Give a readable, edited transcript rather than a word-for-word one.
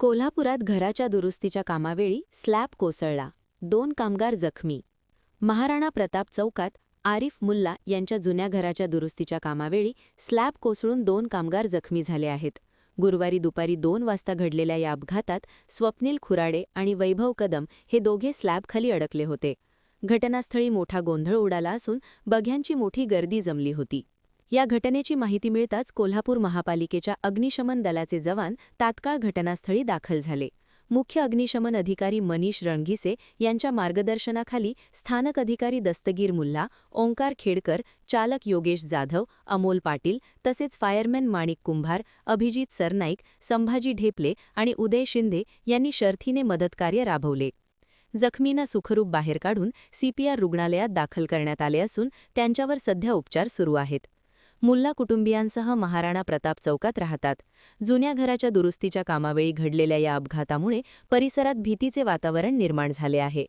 कोल्हापुरात घराच्या दुरुस्तीच्या कामावेळी स्लॅब कोसळला, 2 कामगार जखमी. महाराणा प्रताप चौकात आरिफ मुल्ला यांच्या जुन्या घराच्या दुरुस्तीच्या कामावेळी स्लॅब कोसळून 2 कामगार जखमी झाले आहेत. गुरुवारी दुपारी 2 वाजता घडलेल्या या अपघातात स्वप्नील खुराडे आणि वैभव कदम हे दोघे स्लॅबखाली अडकले होते. घटनास्थळी मोठा गोंधळ उडाला असून बघ्यांची मोठी गर्दी जमली होती. या घटनेची माहिती मिळताच कोल्हापूर महापालिकेच्या अग्निशमन दलाचे जवान तात्काळ घटनास्थळी दाखल झाले. मुख्य अग्निशमन अधिकारी मनीष रणघिसे यांच्या मार्गदर्शनाखाली स्थानक अधिकारी दस्तगीर मुल्ला, ओंकार खेडकर, चालक योगेश जाधव, अमोल पाटील तसेच फायरमॅन माणिक कुंभार, अभिजित सरनाईक, संभाजी ढेपले आणि उदय शिंदे यांनी शर्थीने मदतकार्य राबवले. जखमींना सुखरूप बाहेर काढून सीपीआर रुग्णालयात दाखल करण्यात आले असून त्यांच्यावर सध्या उपचार सुरू आहेत. मुल्ला कुटुंबियांसह महाराणा प्रताप चौकात राहतात. जुन्या घराच्या दुरुस्तीच्या कामावेळी घडलेल्या या अपघातामुळे परिसरात भीतीचे वातावरण निर्माण झाले आहे.